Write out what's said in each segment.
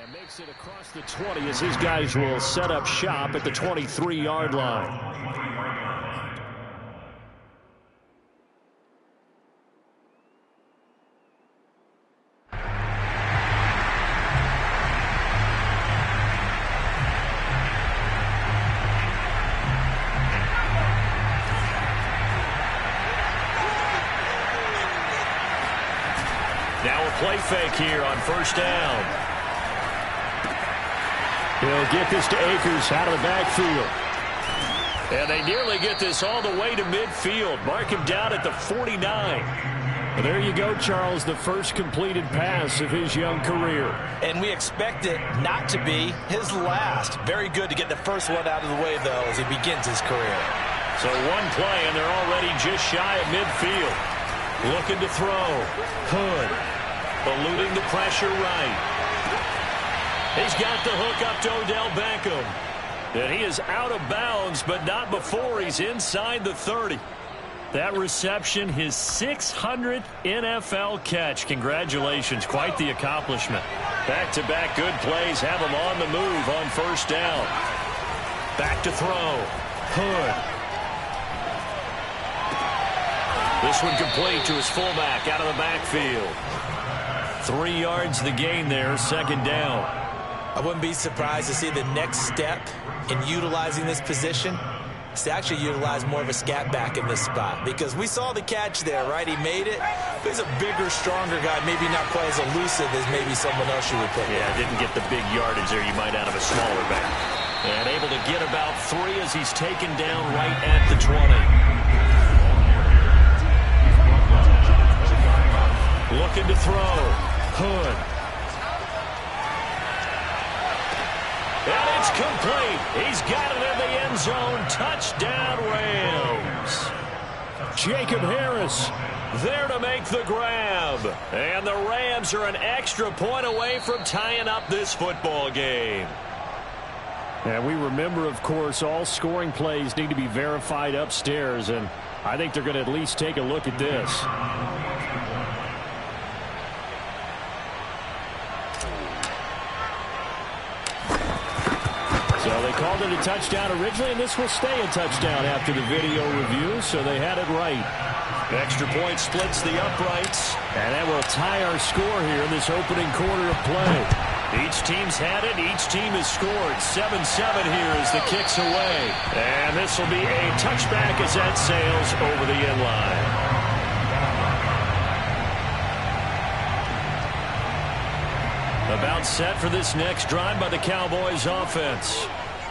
And makes it across the 20 as his guys will set up shop at the 23-yard line. Now a play fake here on first down. He'll get this to Akers out of the backfield. And they nearly get this all the way to midfield. Mark him down at the 49. Well, there you go, Charles, the first completed pass of his young career. And we expect it not to be his last. Very good to get the first one out of the way, though, as he begins his career. So one play, and they're already just shy of midfield. Looking to throw. Hood. Eluding the pressure right. He's got the hook up to Odell Beckham. And he is out of bounds, but not before he's inside the 30. That reception, his 600th NFL catch. Congratulations. Quite the accomplishment. Back-to-back good plays have him on the move on first down. Back to throw. Hood. This one complete to his fullback out of the backfield. 3 yards the gain there, second down. I wouldn't be surprised to see the next step in utilizing this position is to actually utilize more of a scat back in this spot, because we saw the catch there, right? He made it. He's a bigger, stronger guy, maybe not quite as elusive as maybe someone else you would put. Yeah, didn't get the big yardage there you might out of a smaller back. And able to get about 3 as he's taken down right at the 20. Looking to throw. Hood. And it's complete. He's got it in the end zone. Touchdown, Rams. Jacob Harris there to make the grab. And the Rams are an extra point away from tying up this football game. And we remember, of course, all scoring plays need to be verified upstairs. And I think they're going to at least take a look at this. So they called it a touchdown originally, and this will stay a touchdown after the video review, so they had it right. Extra point splits the uprights, and that will tie our score here in this opening quarter of play. Each team's had it. Each team has scored. 7-7 here as the kick's away. And this will be a touchback as that sails over the end line. About set for this next drive by the Cowboys offense.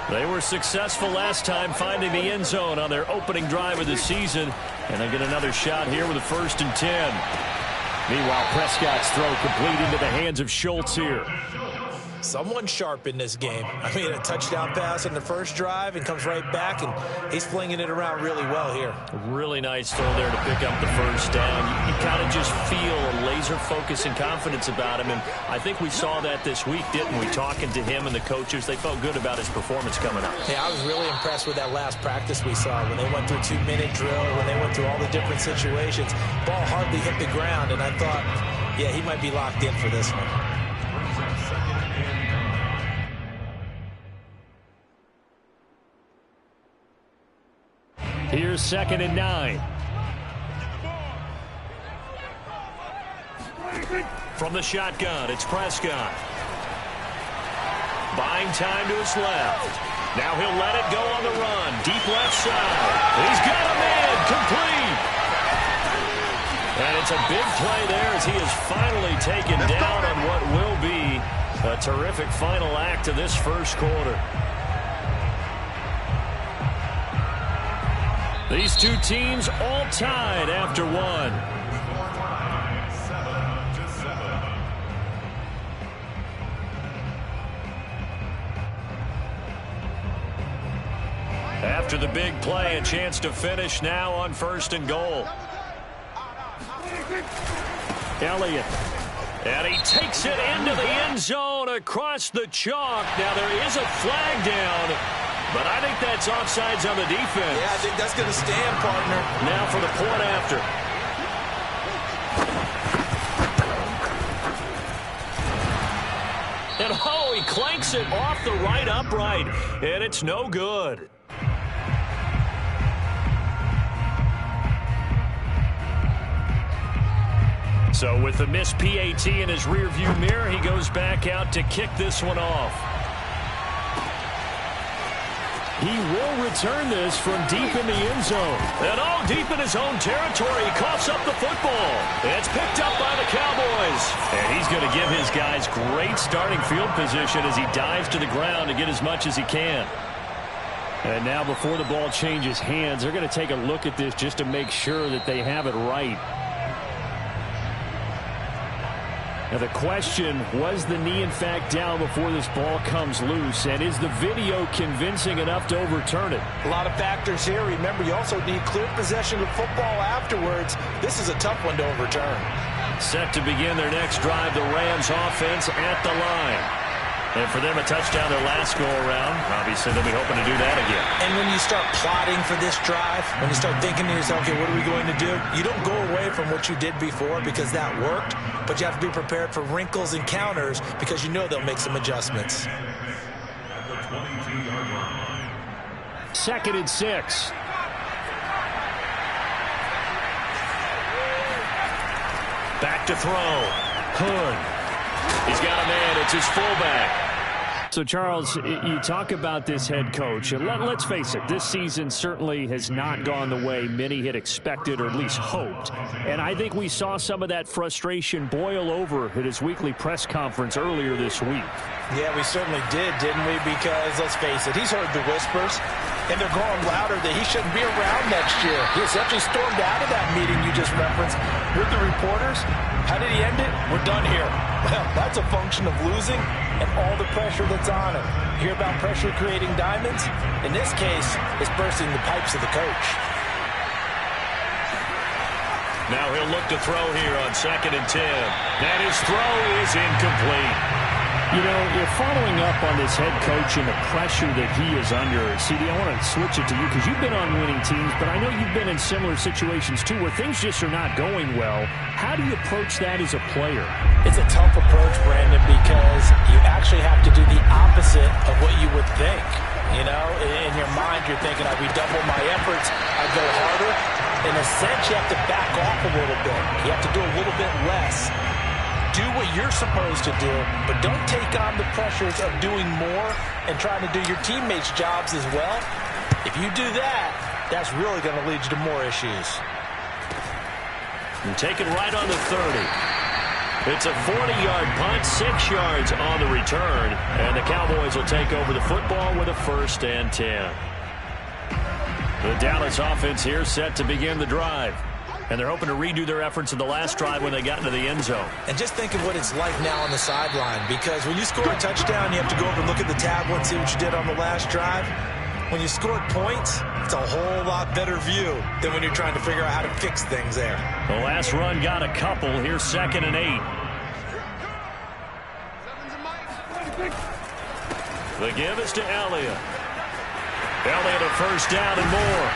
They were successful last time finding the end zone on their opening drive of the season. And they get another shot here with a 1st and 10. Meanwhile, Prescott's throw complete into the hands of Schultz here. Someone sharp in this game. I mean, a touchdown pass on the first drive and comes right back, and he's flinging it around really well here. Really nice throw there to pick up the first down. You kind of just feel a laser focus and confidence about him, and I think we saw that this week, didn't we? Talking to him and the coaches, they felt good about his performance coming up. Yeah, I was really impressed with that last practice we saw when they went through 2-minute drill, when they went through all the different situations. Ball hardly hit the ground, and I thought, yeah, he might be locked in for this one. Here's 2nd and 9. From the shotgun, it's Prescott. Buying time to his left. Now he'll let it go on the run. Deep left side. He's got a man. Complete. And it's a big play there as he is finally taken down on what will be a terrific final act of this first quarter. These two teams all tied after one. After the big play, a chance to finish now on 1st and goal. Elliott. And he takes it into the end zone across the chalk. Now there is a flag down. But I think that's offsides on the defense. Yeah, I think that's going to stand, partner. Now for the point after. And oh, he clanks it off the right upright, and it's no good. So with the missed PAT in his rearview mirror, he goes back out to kick this one off. He will return this from deep in the end zone. And all deep in his own territory, he coughs up the football. It's picked up by the Cowboys. And he's going to give his guys great starting field position as he dives to the ground to get as much as he can. And now before the ball changes hands, they're going to take a look at this just to make sure that they have it right. Now the question, was the knee in fact down before this ball comes loose? And is the video convincing enough to overturn it? A lot of factors here. Remember, you also need clear possession of football afterwards. This is a tough one to overturn. Set to begin their next drive, the Rams offense at the line. And for them, a touchdown their last go-around. Obviously, they'll be hoping to do that again. And when you start plotting for this drive, when you start thinking to yourself, okay, what are we going to do? You don't go away from what you did before because that worked, but you have to be prepared for wrinkles and counters because you know they'll make some adjustments. 2nd and 6. Back to throw. Hood. He's got a man. It's his fullback. So, Charles, you talk about this head coach. And let's face it, this season certainly has not gone the way many had expected or at least hoped. And I think we saw some of that frustration boil over at his weekly press conference earlier this week. Yeah, we certainly did, didn't we? Because, let's face it, he's heard the whispers, and they're growing louder that he shouldn't be around next year. He essentially stormed out of that meeting you just referenced with the reporters. How did he end it? We're done here. Well, that's a function of losing and all the pressure that's on him. You hear about pressure creating diamonds? In this case, it's bursting the pipes of the coach. Now he'll look to throw here on 2nd and 10. And his throw is incomplete. You know, you're following up on this head coach and the pressure that he is under. CD, I want to switch it to you because you've been on winning teams, but I know you've been in similar situations too where things just are not going well. How do you approach that as a player? It's a tough approach, Brandon, because you actually have to do the opposite of what you would think. You know, in your mind, you're thinking, I redouble my efforts, I go harder. In a sense, you have to back off a little bit. You have to do a little bit less. Do what you're supposed to do, but don't take on the pressures of doing more and trying to do your teammates' jobs as well. If you do that, that's really going to lead you to more issues. And take it right on the 30. It's a 40-yard punt, 6 yards on the return, and the Cowboys will take over the football with a 1st and 10. The Dallas offense here set to begin the drive. And they're hoping to redo their efforts in the last drive when they got into the end zone. And just think of what it's like now on the sideline, because when you score a touchdown, you have to go over and look at the tablet and see what you did on the last drive. When you scored points, it's a whole lot better view than when you're trying to figure out how to fix things there. The last run got a couple. Here's 2nd and 8. The give is to Elliott. Elliott a 1st down and more.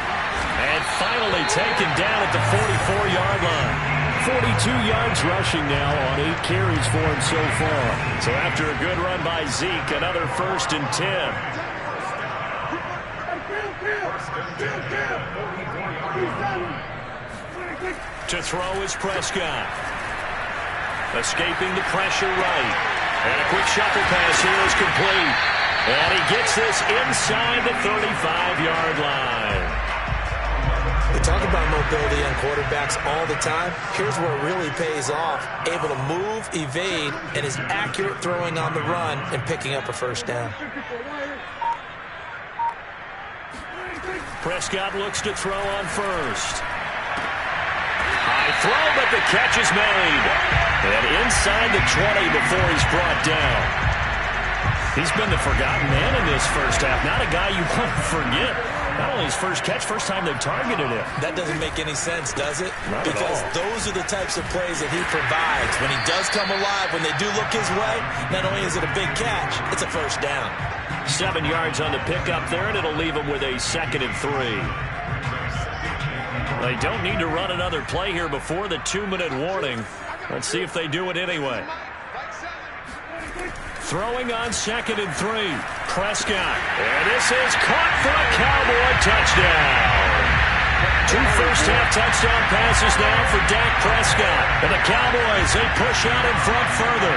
And finally taken down at the 44-yard line. 42 yards rushing now on 8 carries for him so far. So after a good run by Zeke, another 1st and 10. To throw is Prescott. Escaping the pressure right. And a quick shuffle pass here is complete. And he gets this inside the 35-yard line. We talk about mobility on quarterbacks all the time. Here's where it really pays off. Able to move, evade, and is accurate throwing on the run and picking up a 1st down. Prescott looks to throw on 1st. High throw, but the catch is made. And inside the 20 before he's brought down. He's been the forgotten man in this first half. Not a guy you want to forget. Not only his first catch, first time they've targeted him. That doesn't make any sense, does it? Not because those are the types of plays that he provides. When he does come alive, when they do look his way, not only is it a big catch, it's a 1st down. 7 yards on the pickup there, and it'll leave him with a 2nd and 3. They don't need to run another play here before the 2-minute warning. Let's see if they do it anyway. throwing on 2nd and 3. Prescott. And this is caught for a Cowboy touchdown. 2 first-half touchdown passes now for Dak Prescott. And the Cowboys, they push out in front further.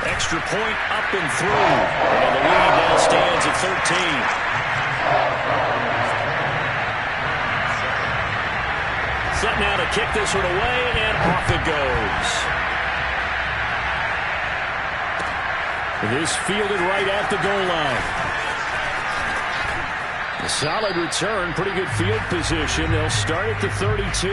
Extra point up and through. And the lead now stands at 13. Set now to kick this one away, and off it goes. This fielded right at the goal line. A solid return, pretty good field position. They'll start at the 32.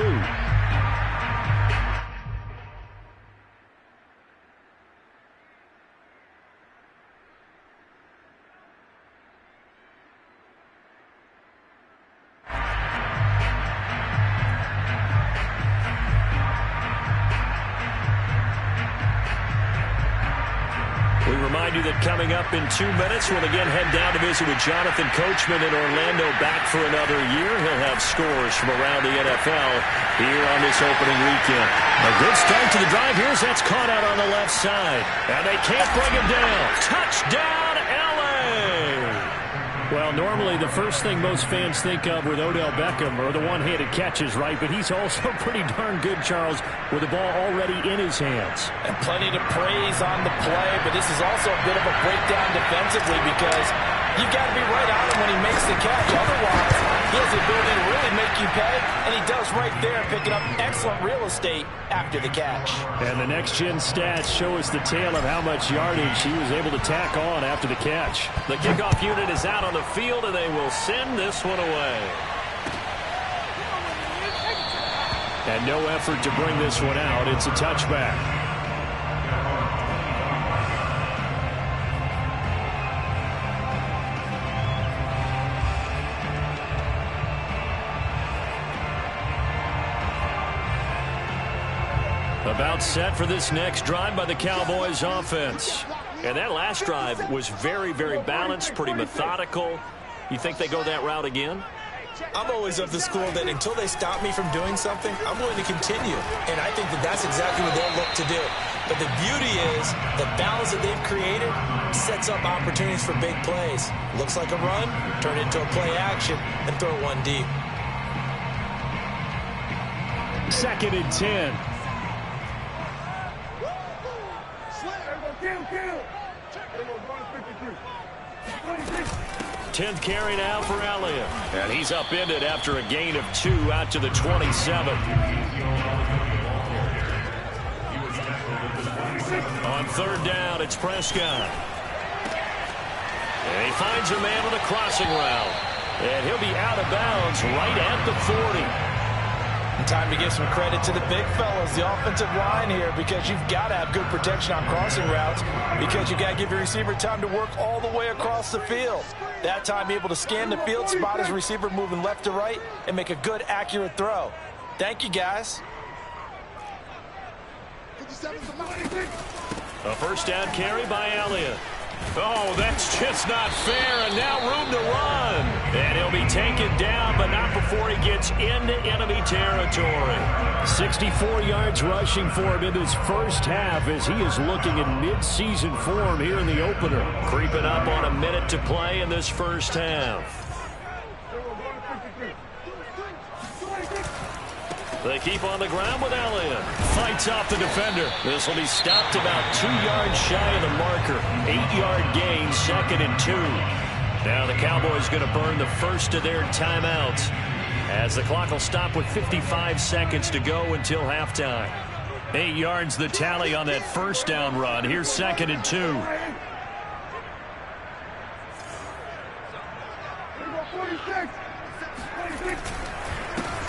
Coming up in 2 minutes, we'll again head down to visit with Jonathan Coachman in Orlando, back for another year. He'll have scores from around the NFL here on this opening weekend. A good start to the drive. Here's that's caught out on the left side. And they can't bring him down. Touchdown, L.A. Well, normally the first thing most fans think of with Odell Beckham are the one-handed catches, right? But he's also pretty darn good, Charles, with the ball already in his hands. And plenty to praise on the play, but this is also a bit of a breakdown defensively because you've got to be right on him when he makes the catch. Otherwise, he has the ability to really make you pay, and he does right there, picking up excellent real estate after the catch. And the next-gen stats show us the tale of how much yardage he was able to tack on after the catch. The kickoff unit is out on the field, and they will send this one away. And no effort to bring this one out. It's a touchback. About set for this next drive by the Cowboys offense. And that last drive was very, very balanced, pretty methodical. You think they go that route again? I'm always of the school that until they stop me from doing something, I'm going to continue. And I think that that's exactly what they'll look to do. But the beauty is the balance that they've created sets up opportunities for big plays. Looks like a run, turn it into a play action, and throw one deep. 2nd and 10. 10th carry now for Elliott. And he's upended after a gain of 2 out to the 27. On 3rd down, it's Prescott. And he finds a man with a crossing route. And he'll be out of bounds right at the 40. Time to give some credit to the big fellas, the offensive line here, because you've got to have good protection on crossing routes because you've got to give your receiver time to work all the way across the field. That time, be able to scan the field, spot his receiver moving left to right, and make a good, accurate throw. Thank you, guys. A first down carry by Elliott. Oh, that's just not fair, and now room to run. And he'll be taken down, but not before he gets into enemy territory. 64 yards rushing for him in this first half as he is looking in mid-season form here in the opener. Creeping up on a minute to play in this first half. They keep on the ground with Elliott. Fights off the defender. This will be stopped about 2 yards shy of the marker. 8-yard gain, 2nd and 2. Now the Cowboys going to burn the first of their timeouts as the clock will stop with 55 seconds to go until halftime. 8 yards the tally on that first down run. Here's 2nd and 2.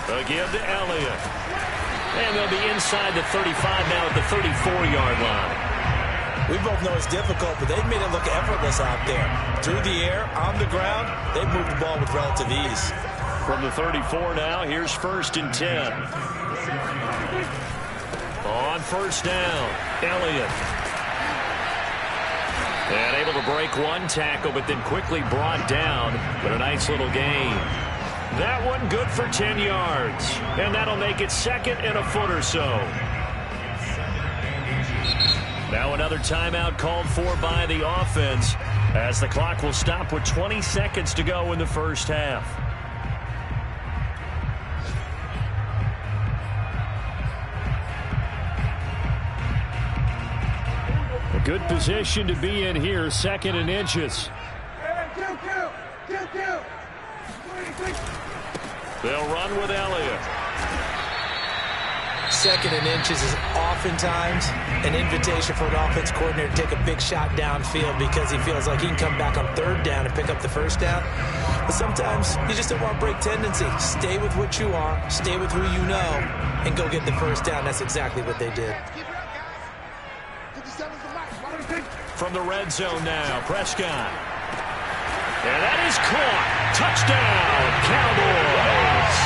Again to Elliott. And they'll be inside the 35 now at the 34-yard line. We both know it's difficult, but they've made it look effortless out there. Through the air, on the ground, they've moved the ball with relative ease. From the 34 now, here's 1st and 10. On 1st down, Elliott. And able to break one tackle, but then quickly brought down. But a nice little gain. That one good for 10 yards. And that'll make it 2nd and a foot or so. Now another timeout called for by the offense as the clock will stop with 20 seconds to go in the first half. A good position to be in here, 2nd and inches. They'll run with Elliott. 2nd and inches is oftentimes an invitation for an offense coordinator to take a big shot downfield because he feels like he can come back on 3rd down and pick up the 1st down. But sometimes you just don't want to break tendency. Stay with what you are, stay with who you know, and go get the 1st down. That's exactly what they did. From the red zone now, Prescott. And that is caught. Touchdown, Cowboys.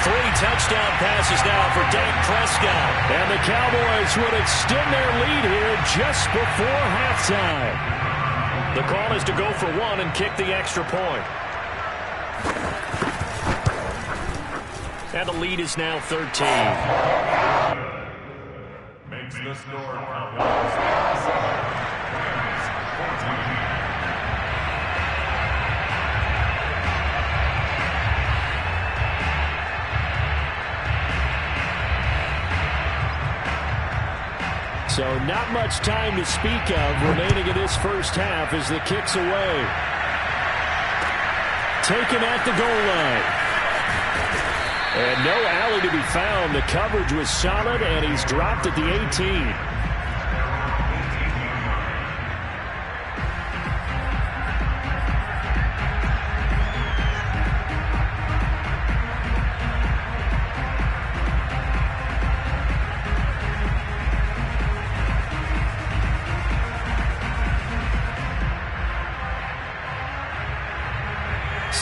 3 touchdown passes now for Dak Prescott. And the Cowboys would extend their lead here just before halftime. The call is to go for 1 and kick the extra point. And the lead is now 13. Makes the score Cowboys 14. So not much time to speak of remaining in this first half as the kick's away. Taken at the goal line. And no alley to be found. The coverage was solid, and he's dropped at the 18.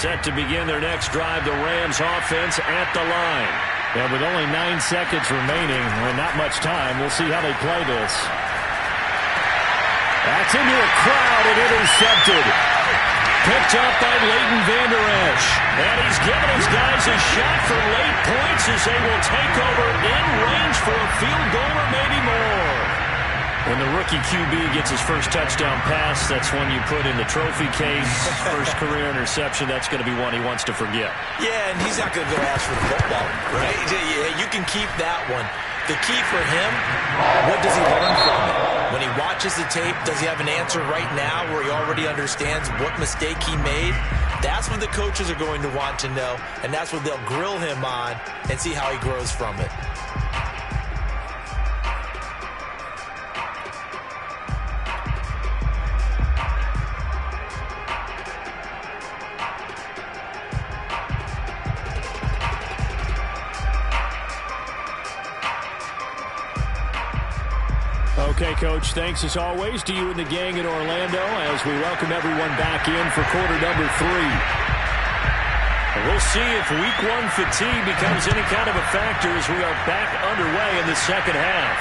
Set to begin their next drive, the Rams offense at the line. And with only 9 seconds remaining and not much time, we'll see how they play this. That's into a crowd and intercepted. Picked up by Leighton Vander Esch. And he's given his guys a shot for late points as they will take over in range for a field goal or maybe more. When the rookie QB gets his first touchdown pass, that's one you put in the trophy case. First career interception, that's going to be one he wants to forget. Yeah, and he's not going to go ask for the football, right? You can keep that one. The key for him, what does he learn from it? When he watches the tape, does he have an answer right now where he already understands what mistake he made? That's what the coaches are going to want to know, and that's what they'll grill him on and see how he grows from it. Okay, Coach, thanks as always to you and the gang in Orlando as we welcome everyone back in for quarter number 3. And we'll see if week 1 fatigue becomes any kind of a factor as we are back underway in the second half.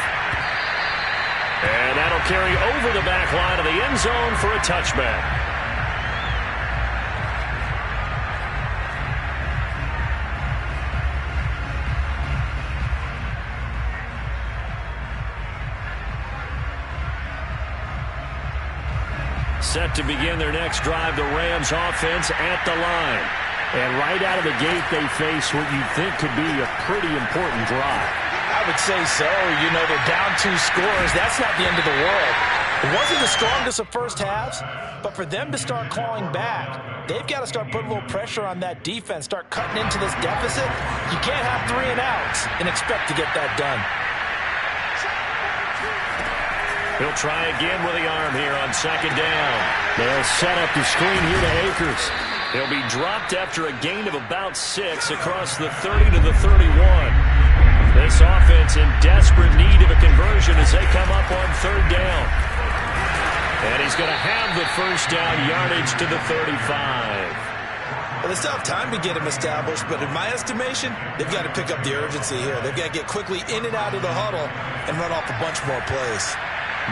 And that'll carry over the back line of the end zone for a touchback. Set to begin their next drive, the Rams offense at the line. And right out of the gate, they face what you think could be a pretty important drive. I would say so. You know, they're down 2 scores. That's not the end of the world. It wasn't the strongest of first halves, but for them to start clawing back, they've got to start putting a little pressure on that defense, start cutting into this deficit. You can't have 3 and outs and expect to get that done. He'll try again with the arm here on second down. They'll set up the screen here to Akers. He'll be dropped after a gain of about 6 across the 30 to the 31. This offense in desperate need of a conversion as they come up on third down. And he's going to have the first down yardage to the 35. Well, they still have time to get him established, but in my estimation, they've got to pick up the urgency here. They've got to get quickly in and out of the huddle and run off a bunch more plays.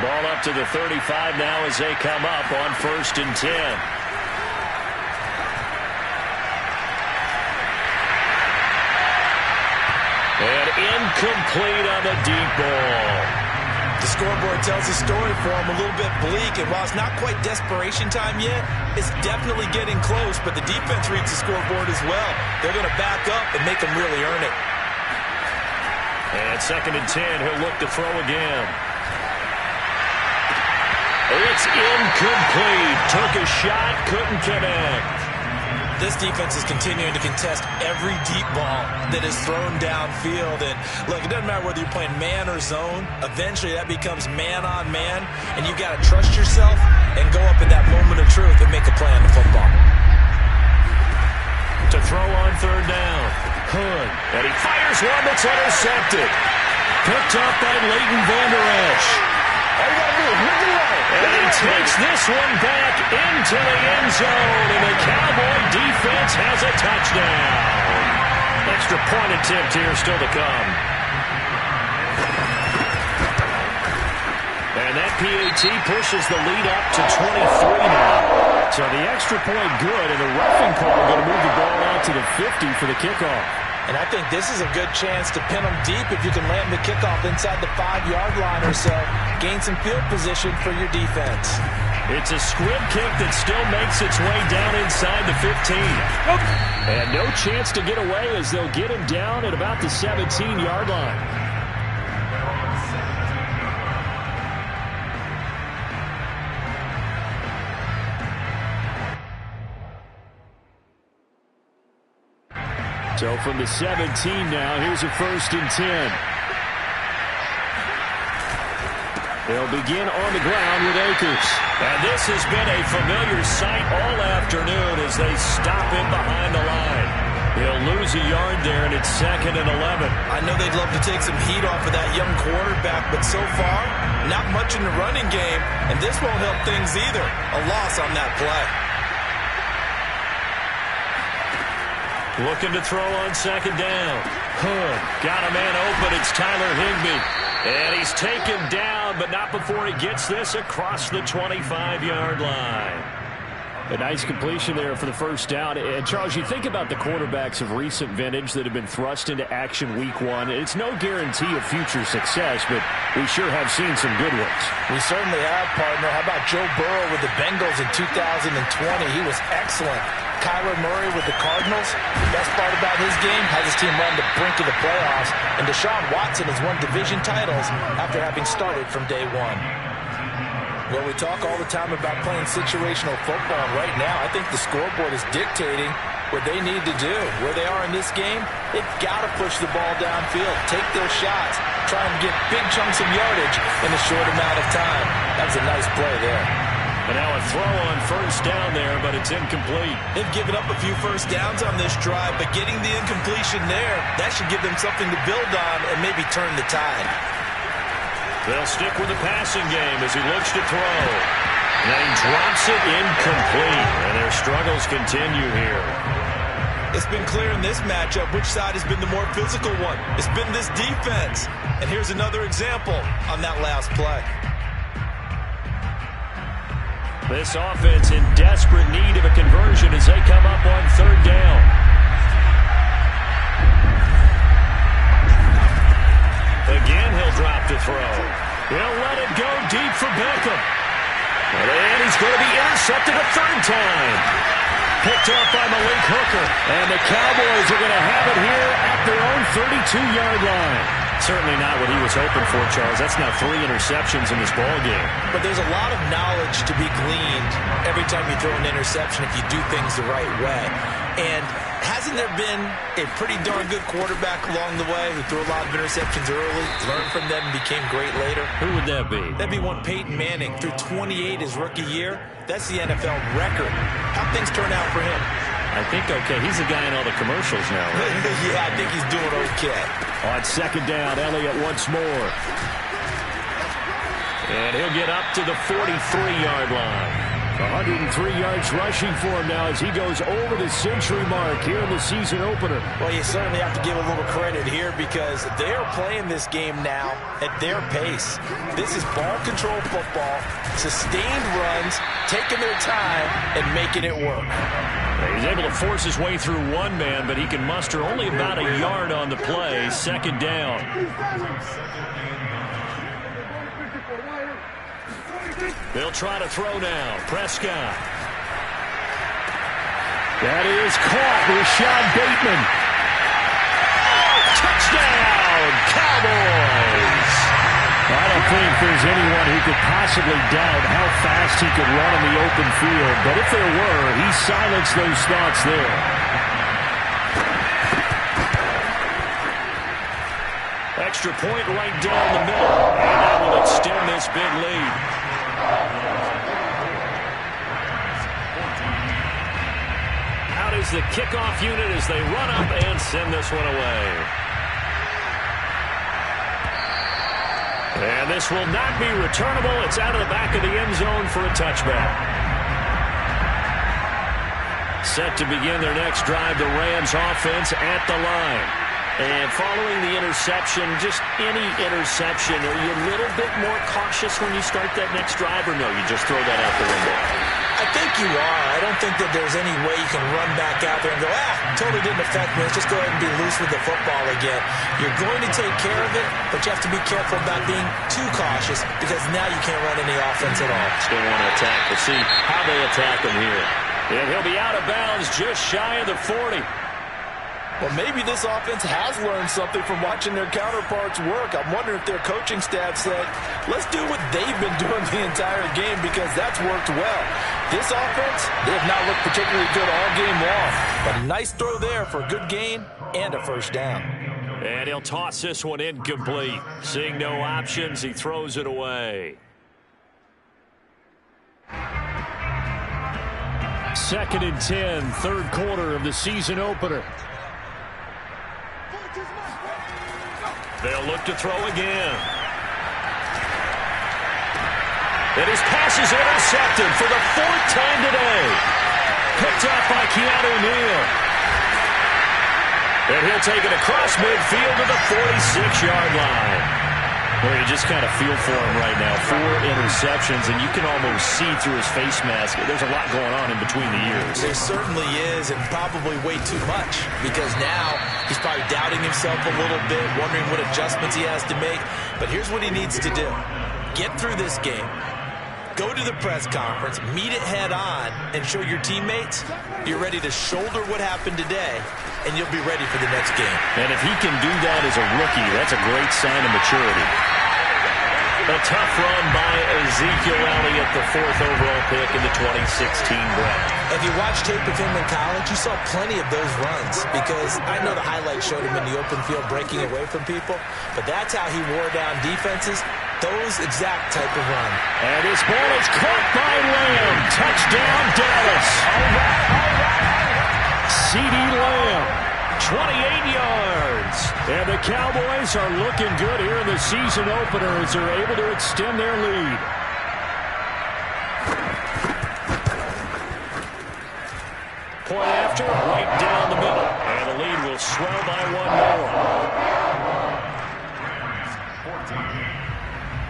Ball up to the 35 now as they come up on 1st and 10. And incomplete on the deep ball. The scoreboard tells a story for them, a little bit bleak. And while it's not quite desperation time yet, it's definitely getting close. But the defense reads the scoreboard as well. They're going to back up and make them really earn it. And 2nd and 10, he'll look to throw again. It's incomplete. Took a shot, couldn't connect. This defense is continuing to contest every deep ball that is thrown downfield. And look, it doesn't matter whether you're playing man or zone. Eventually that becomes man on man, and you've got to trust yourself and go up in that moment of truth and make a play on the football. To throw on 3rd down. Hood. And he fires one that's intercepted. Picked up by Leighton Vander Esch. And he takes this one back into the end zone, and the Cowboy defense has a touchdown. Extra point attempt here still to come. And that PAT pushes the lead up to 23 now. So the extra point good, and the roughing call going to move the ball out to the 50 for the kickoff. And I think this is a good chance to pin them deep if you can land the kickoff inside the 5-yard line or so. Gain some field position for your defense. It's a squib kick that still makes its way down inside the 15. And no chance to get away as they'll get him down at about the 17-yard line. So from the 17 now, here's a 1st and 10. They'll begin on the ground with Akers. And this has been a familiar sight all afternoon as they stop him behind the line. He'll lose a yard there, and it's 2nd and 11. I know they'd love to take some heat off of that young quarterback, but so far, not much in the running game, and this won't help things either. A loss on that play. Looking to throw on 2nd down. Hood got a man open. It's Tyler Higbee. And he's taken down, but not before he gets this across the 25-yard line. A nice completion there for the 1st down. And, Charles, you think about the quarterbacks of recent vintage that have been thrust into action week 1. It's no guarantee of future success, but we sure have seen some good ones. We certainly have, partner. How about Joe Burrow with the Bengals in 2020? He was excellent. Kyler Murray with the Cardinals. The best part about his game has his team run the brink of the playoffs. And Deshaun Watson has won division titles after having started from day 1. Well, we talk all the time about playing situational football. And right now, I think the scoreboard is dictating what they need to do. Where they are in this game, they've got to push the ball downfield, take their shots, try and get big chunks of yardage in a short amount of time. That was a nice play there. And now a throw on 1st down there, but it's incomplete. They've given up a few 1st downs on this drive, but getting the incompletion there, that should give them something to build on and maybe turn the tide. They'll stick with the passing game as he looks to throw. And he drops it incomplete, and their struggles continue here. It's been clear in this matchup which side has been the more physical one. It's been this defense. And here's another example on that last play. This offense in desperate need of a conversion as they come up on 3rd down. Again, he'll drop to throw. He'll let it go deep for Beckham. And he's going to be intercepted a 3rd time. Picked up by Malik Hooker. And the Cowboys are going to have it here at their own 32-yard line. Certainly not what he was hoping for, Charles. That's now 3 interceptions in this ball game. But there's a lot of knowledge to be gleaned every time you throw an interception if you do things the right way. And hasn't there been a pretty darn good quarterback along the way who threw a lot of interceptions early, learned from them, and became great later? Who would that be? That'd be one Peyton Manning. Threw 28 his rookie year. That's the NFL record. How'd things turn out for him? I think okay. He's the guy in all the commercials now, right? Yeah, I think he's doing okay. On 2nd down, Elliott once more. And he'll get up to the 43-yard line. 103 yards rushing for him now as he goes over the century mark here in the season opener. Well, you certainly have to give a little credit here because they're playing this game now at their pace. This is ball control football, sustained runs, taking their time, and making it work. He's able to force his way through one man, but he can muster only about a yard on the play. 2nd down. They'll try to throw now. Prescott. That is caught. Rashad Bateman. Touchdown, Cowboys. I don't think there's anyone who could possibly doubt how fast he could run in the open field. But if there were, he silenced those thoughts there. Extra point right down the middle. And that will extend this big lead. Out is the kickoff unit as they run up and send this one away. And this will not be returnable. It's out of the back of the end zone for a touchback. Set to begin their next drive, the Rams offense at the line. And following the interception, just any interception, are you a little bit more cautious when you start that next drive, or no, you just throw that out the window? I think you are. I don't think that there's any way you can run back out there and go, totally didn't affect me. Let's just go ahead and be loose with the football again. You're going to take care of it, but you have to be careful about being too cautious because now you can't run any offense at all. Still want to attack. We'll see how they attack him here. And he'll be out of bounds just shy of the 40. Well, maybe this offense has learned something from watching their counterparts work. I'm wondering if their coaching staff said, let's do what they've been doing the entire game because that's worked well. This offense, they have not looked particularly good all game long. But a nice throw there for a good gain and a first down. And he'll toss this one incomplete. Seeing no options, he throws it away. 2nd and 10, third quarter of the season opener. They'll look to throw again. And his pass is intercepted for the 4th time today. Picked up by Keanu Neal. And he'll take it across midfield to the 46-yard line. Well, you just kind of feel for him right now. 4 interceptions, and you can almost see through his face mask. There's a lot going on in between the ears. There certainly is, and probably way too much, because now he's probably doubting himself a little bit, wondering what adjustments he has to make. But here's what he needs to do. Get through this game. Go to the press conference, meet it head on, and show your teammates you're ready to shoulder what happened today, and you'll be ready for the next game. And if he can do that as a rookie, that's a great sign of maturity. A tough run by Ezekiel Elliott, the 4th overall pick in the 2016 draft. If you watched tape of him in college, you saw plenty of those runs because I know the highlights showed him in the open field breaking away from people, but that's how he wore down defenses, those exact type of run. And his ball is caught by Lamb. Touchdown, Dallas. CeeDee Lamb, 28 yards. And the Cowboys are looking good here in the season opener as they're able to extend their lead. Point after, right down the middle. And the lead will swell by 1 more.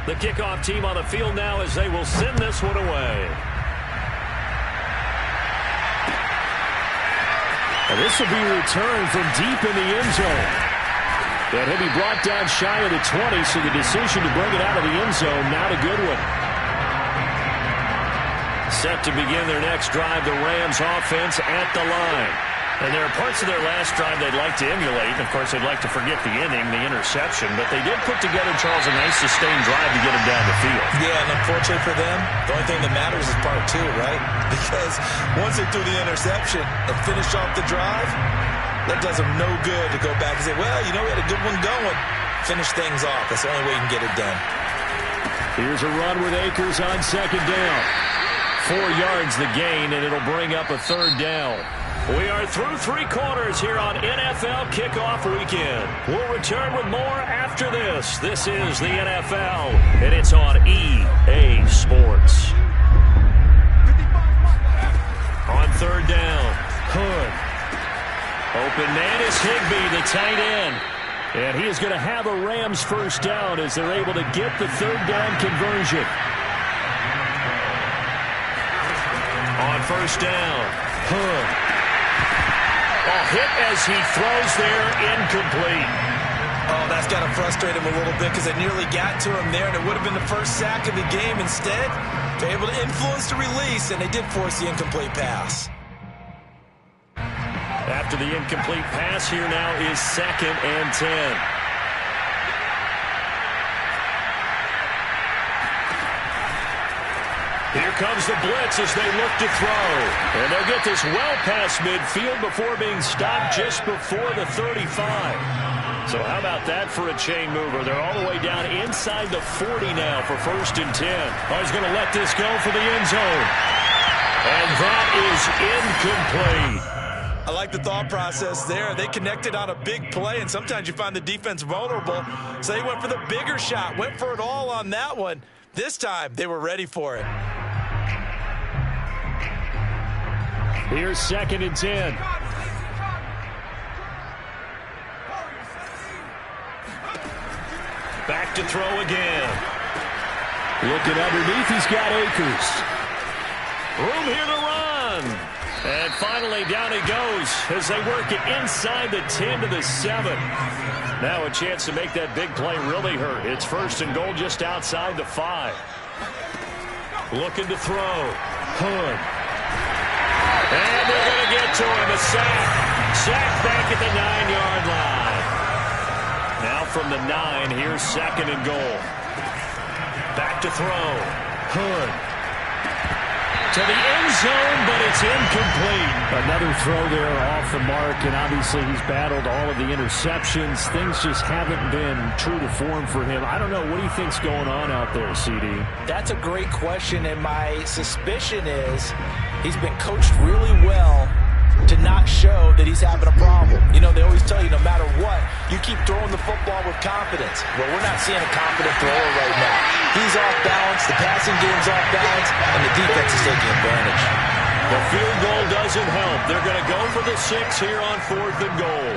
The kickoff team on the field now as they will send this one away. And this will be returned from deep in the end zone. And he'll be brought down shy of the 20, so the decision to bring it out of the end zone, not a good one. Set to begin their next drive, the Rams offense at the line. And there are parts of their last drive they'd like to emulate. And, of course, they'd like to forget the inning, the interception. But they did put together, Charles, a nice sustained drive to get them down the field. Yeah, and unfortunately for them, the only thing that matters is part 2, right? Because once they threw the interception and finished off the drive, that does them no good to go back and say, well, you know, we had a good one going. Finish things off. That's the only way you can get it done. Here's a run with Akers on 2nd down. 4 yards the gain, and it'll bring up a 3rd down. We are through 3 quarters here on NFL Kickoff Weekend. We'll return with more after this. This is the NFL, and it's on EA Sports. On 3rd down, Hood. Open man is Higbee, the tight end. And he is going to have a Rams first down as they're able to get the 3rd down conversion. On 1st down, Hood. A hit as he throws there, incomplete. Oh, that's got to frustrate him a little bit because they nearly got to him there, and it would have been the first sack of the game. Instead, they're able to influence the release, and they did force the incomplete pass. After the incomplete pass, here now is 2nd and 10. Here comes the blitz as they look to throw. And they'll get this well past midfield before being stopped just before the 35. So how about that for a chain mover? They're all the way down inside the 40 now for 1st and 10. Oh, he's going to let this go for the end zone. And that is incomplete. I like the thought process there. They connected on a big play, and sometimes you find the defense vulnerable. So they went for the bigger shot, went for it all on that one. This time, they were ready for it. Here's 2nd and 10. Back to throw again. Looking underneath, he's got Akers. Room here to run. And finally, down he goes as they work it inside the 10 to the 7. Now a chance to make that big play really hurt. It's 1st and goal just outside the 5. Looking to throw. Hood. And they're going to get to him. A sack. Sack back at the 9-yard line. Now from the 9, here's 2nd and goal. Back to throw. Hood. To the end zone, but it's incomplete. Another throw there off the mark, and obviously he's battled all of the interceptions. Things just haven't been true to form for him. I don't know. What do you think's going on out there, CD? That's a great question, and my suspicion is he's been coached really well to not show that he's having a problem. You know, they always tell you no matter what, you keep throwing the football with confidence. Well, we're not seeing a confident thrower right now. He's off balance, the passing game's off balance, and the defense is taking advantage. The field goal doesn't help. They're going to go for the 6 here on 4th and goal.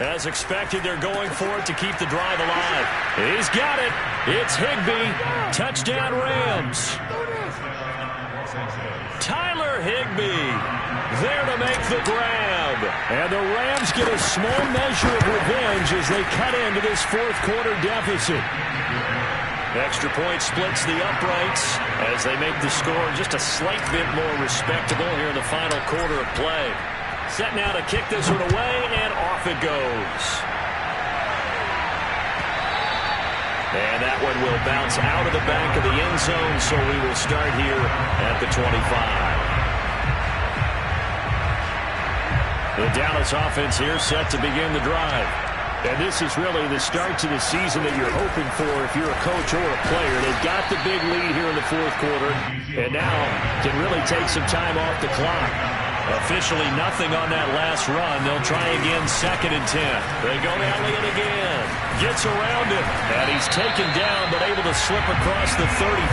As expected, they're going for it to keep the drive alive. He's got it. It's Higbee. Touchdown, Rams. Tyler Higbee there to make the grab. And the Rams get a small measure of revenge as they cut into this 4th quarter deficit. Extra point splits the uprights as they make the score just a slight bit more respectable here in the final quarter of play. Set now to kick this one away, and off it goes. And that one will bounce out of the back of the end zone, so we will start here at the 25. The Dallas offense here set to begin the drive. And this is really the start to the season that you're hoping for if you're a coach or a player. They've got the big lead here in the 4th quarter, and now can really take some time off the clock. Officially nothing on that last run. They'll try again, 2nd and 10. They go to Elliott again. Gets around him, and he's taken down, but able to slip across the 35.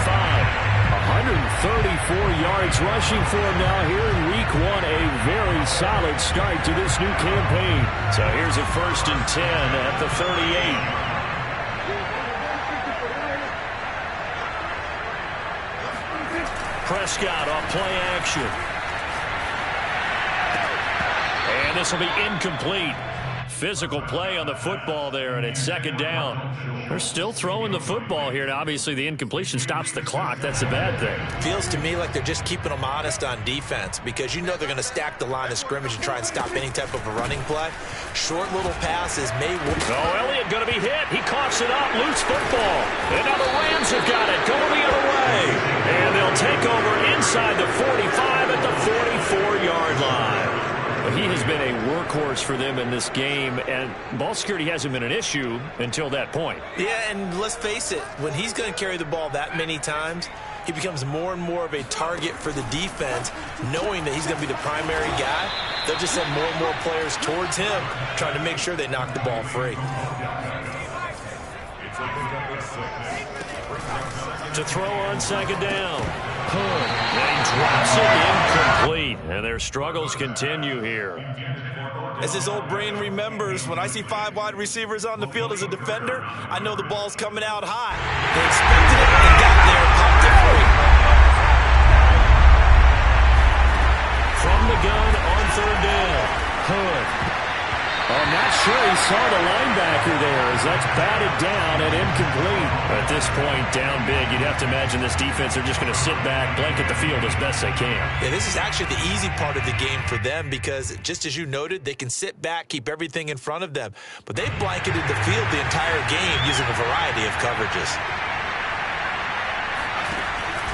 134 yards rushing for him now here in week 1. A very solid start to this new campaign. So here's a 1st and 10 at the 38. Prescott off play action. And this will be incomplete. Physical play on the football there, and it's 2nd down. They're still throwing the football here, and obviously the incompletion stops the clock. That's a bad thing. Feels to me like they're just keeping them honest on defense because you know they're going to stack the line of scrimmage and try and stop any type of a running play. Short little passes may work. Oh, Elliott going to be hit. He coughs it up. Loose football. And now the Rams have got it. Going the other way. And they'll take over inside the 45 at the 44-yard line. He has been a workhorse for them in this game, and ball security hasn't been an issue until that point. Yeah, and let's face it, when he's going to carry the ball that many times, he becomes more and more of a target for the defense, knowing that he's going to be the primary guy. They'll just send more and more players towards him, trying to make sure they knock the ball free. To throw on 2nd down. Hood. And he drops it incomplete. And their struggles continue here. As his old brain remembers, when I see 5 wide receivers on the field as a defender, I know the ball's coming out high. They expected it and got there and popped it free. the gun on third down. Hood. I'm not sure he saw the linebacker there as that's batted down and incomplete. At this point, down big, you'd have to imagine this defense are just going to sit back, blanket the field as best they can. Yeah, this is actually the easy part of the game for them because, just as you noted, they can sit back, keep everything in front of them. But they've blanketed the field the entire game using a variety of coverages.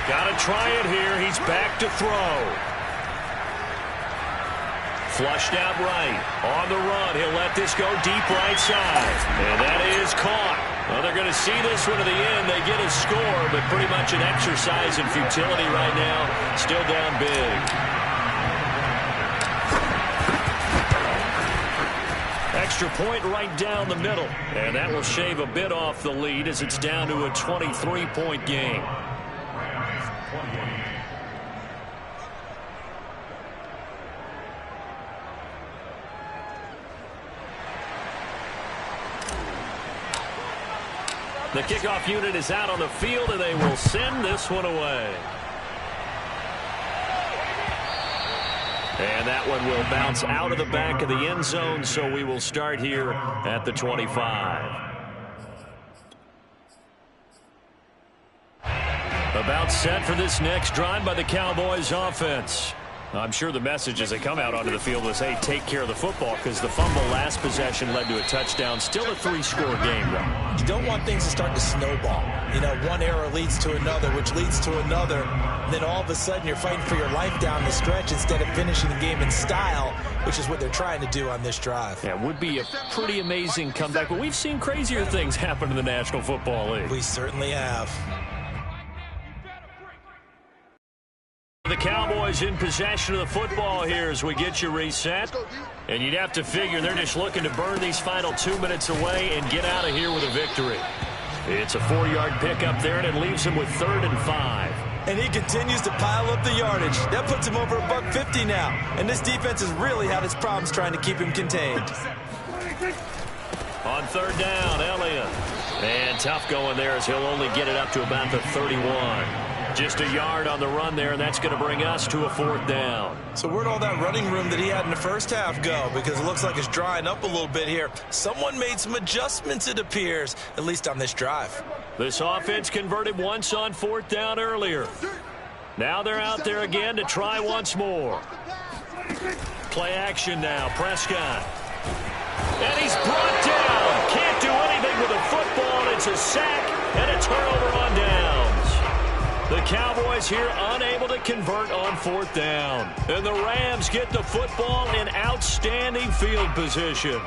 Got to try it here. He's back to throw. Flushed out right. On the run. He'll let this go deep right side. And that is caught. Well, they're going to see this one to the end. They get a score, but pretty much an exercise in futility right now. Still down big. Extra point right down the middle. And that will shave a bit off the lead as it's down to a 23-point game. The kickoff unit is out on the field, and they will send this one away. And that one will bounce out of the back of the end zone, so we will start here at the 25. About set for this next drive by the Cowboys offense. I'm sure the message as they come out onto the field was, hey, take care of the football, because the fumble last possession led to a touchdown. Still a 3-score game, though. You don't want things to start to snowball. You know, one error leads to another, which leads to another. And then all of a sudden you're fighting for your life down the stretch instead of finishing the game in style, which is what they're trying to do on this drive. Yeah, it would be a pretty amazing comeback, but we've seen crazier things happen in the National Football League. We certainly have. The Cowboys in possession of the football here as we get you reset. And you'd have to figure they're just looking to burn these final 2 minutes away and get out of here with a victory. It's a 4-yard pickup there, and it leaves him with 3rd and 5. And he continues to pile up the yardage. That puts him over $150 now. And this defense has really had its problems trying to keep him contained. On 3rd down, Elliott. And tough going there as he'll only get it up to about the 31. Just a yard on the run there, and that's going to bring us to a 4th down. So where'd all that running room that he had in the first half go? Because it looks like it's drying up a little bit here. Someone made some adjustments, it appears, at least on this drive. This offense converted once on 4th down earlier. Now they're out there again to try once more. Play action now, Prescott. And he's brought down. Can't do anything with the football. It's a sack and a turnover on downs. The Cowboys here unable to convert on 4th down. And the Rams get the football in outstanding field position.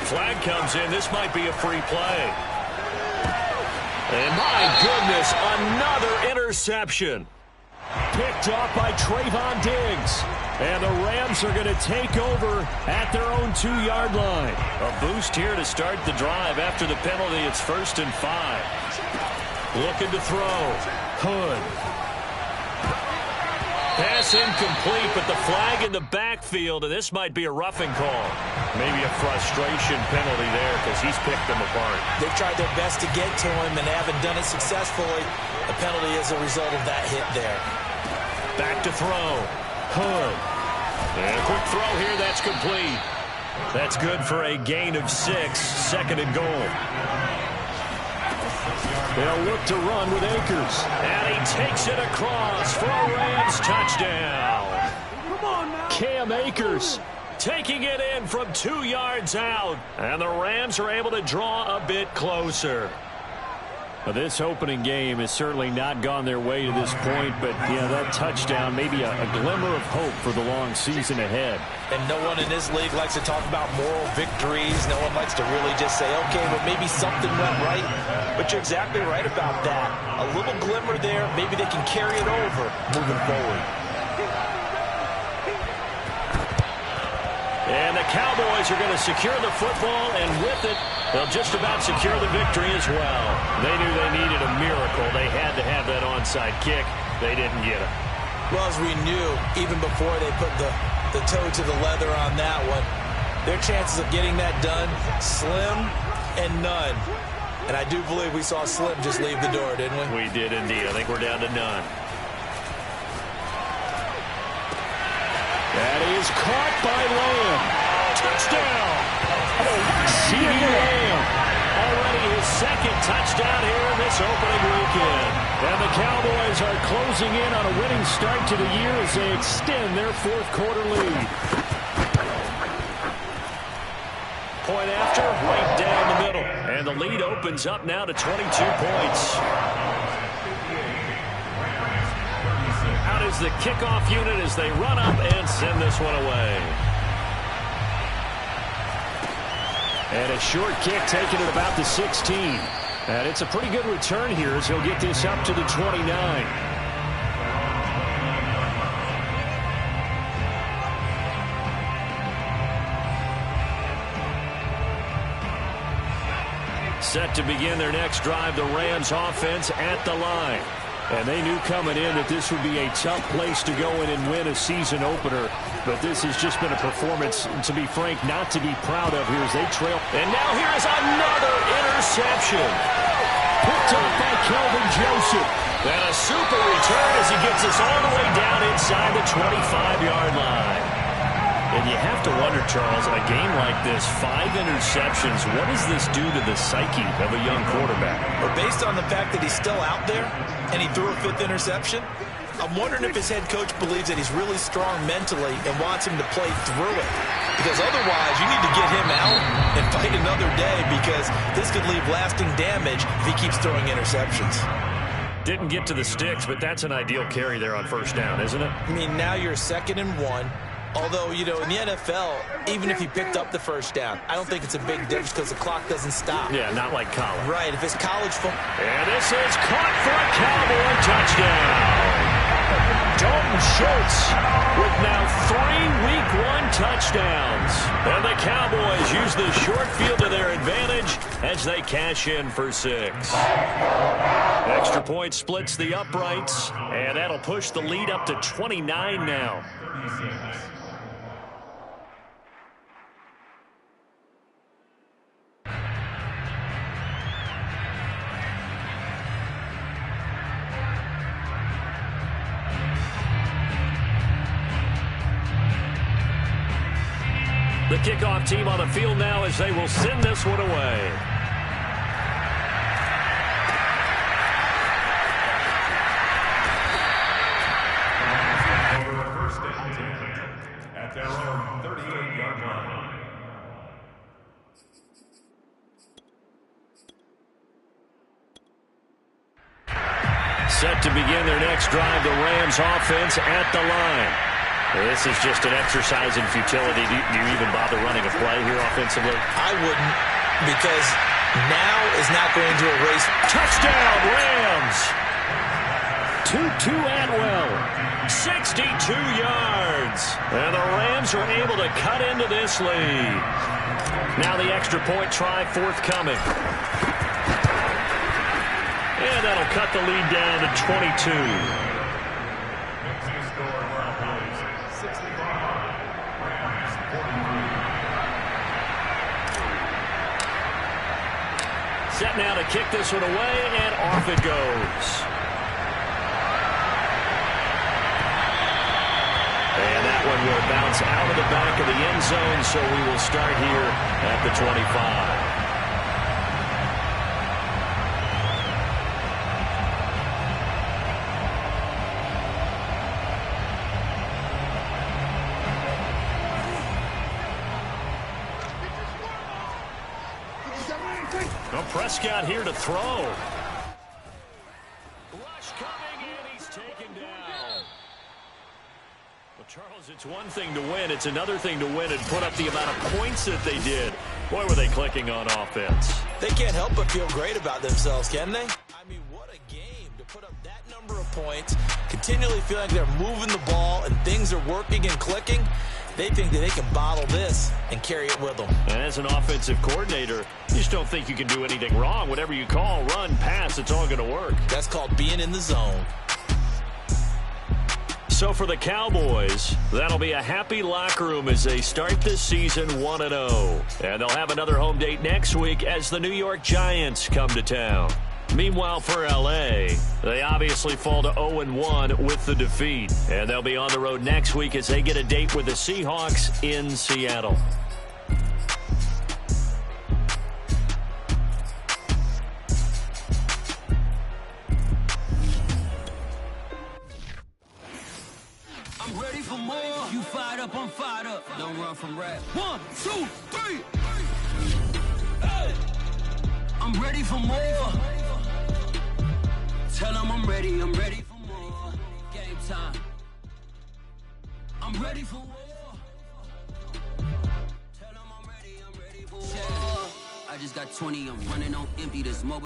Flag comes in. This might be a free play. And my goodness, another interception. Picked off by Trayvon Diggs. And the Rams are going to take over at their own 2-yard line. A boost here to start the drive after the penalty. It's 1st and 5. Looking to throw. Hood. Pass incomplete, but the flag in the backfield, and this might be a roughing call. Maybe a frustration penalty there because he's picked them apart. They've tried their best to get to him and haven't done it successfully. A penalty is a result of that hit there. Back to throw. Hood. And a quick throw here, that's complete. That's good for a gain of 6, 2nd and goal. They'll look to run with Akers. And he takes it across for a Rams touchdown. Come on, man. Cam Akers taking it in from 2 yards out. And the Rams are able to draw a bit closer. Well, this opening game has certainly not gone their way to this point, but yeah, that touchdown, maybe a glimmer of hope for the long season ahead. And no one in this league likes to talk about moral victories. No one likes to really just say, okay, but maybe something went right. But you're exactly right about that. A little glimmer there, maybe they can carry it over moving forward. And the Cowboys are going to secure the football, and with it, they'll just about secure the victory as well. They knew they needed a miracle. They had to have that onside kick. They didn't get it. Well, as we knew, even before they put the the toe to the leather on that one. Their chances of getting that done, slim and none. And I do believe we saw Slim just leave the door, didn't we? We did indeed. I think we're down to none. That is caught by Lamb. Touchdown! CeeDee Lamb. Already his second touchdown here in this opening weekend. And the Cowboys are closing in on a winning start to the year as they extend their fourth quarter lead. Point after, right down the middle. And the lead opens up now to 22 points. Out is the kickoff unit as they run up and send this one away. And a short kick taken at about the 16. And it's a pretty good return here as he'll get this up to the 29. Set to begin their next drive, the Rams offense at the line. And they knew coming in that this would be a tough place to go in and win a season opener. But this has just been a performance, to be frank, not to be proud of here as they trail. And now here is another interception. Picked up by Kelvin Joseph. And a super return as he gets us all the way down inside the 25-yard line. And you have to wonder, Charles, in a game like this, 5 interceptions, what does this do to the psyche of a young quarterback? Well, based on the fact that he's still out there and he threw a 5th interception, I'm wondering if his head coach believes that he's really strong mentally and wants him to play through it. Because otherwise, you need to get him out and fight another day because this could leave lasting damage if he keeps throwing interceptions. Didn't get to the sticks, but that's an ideal carry there on first down, isn't it? I mean, now you're 2nd and 1. Although, you know, in the NFL, even if he picked up the first down, I don't think it's a big difference because the clock doesn't stop. Yeah, not like college. Right, if it's college football. And this is caught for a Cowboy touchdown. Dalton Schultz with now 3 Week 1 touchdowns. And the Cowboys use the short field to their advantage as they cash in for 6. Extra point splits the uprights, and that'll push the lead up to 29 now. The kickoff team on the field now as they will send this one away. First and 10 at their own 38-yard line. Set to begin their next drive, the Rams offense at the line. This is just an exercise in futility. Do you even bother running a play here offensively? I wouldn't, because now is not going to erase. Touchdown, Rams! Tutu Atwell, 62 yards. And the Rams are able to cut into this lead. Now the extra point try forthcoming. And that'll cut the lead down to 22. Set now to kick this one away, and off it goes. And that one will bounce out of the back of the end zone, so we will start here at the 25. Prescott here to throw. Rush coming, and he's taken down. Well, Charles, it's one thing to win. It's another thing to win and put up the amount of points that they did. Boy, were they clicking on offense. They can't help but feel great about themselves, can they? I mean, what a game to put up that number of points, continually feel like they're moving the ball and things are working and clicking. They think that they can bottle this and carry it with them. And as an offensive coordinator, you just don't think you can do anything wrong. Whatever you call, run, pass, it's all going to work. That's called being in the zone. So for the Cowboys, that'll be a happy locker room as they start this season 1-0. And they'll have another home date next week as the New York Giants come to town. Meanwhile, for L.A., they obviously fall to 0-1 with the defeat. And they'll be on the road next week as they get a date with the Seahawks in Seattle. I'm ready for more. You fired up, I'm fired up. Don't run from rap. 1, 2, 3. Hey. I'm ready for more. Tell them I'm ready for more. Game time. I'm ready for war. Tell them I'm ready for war. I just got 20, I'm running on empty. This mobile.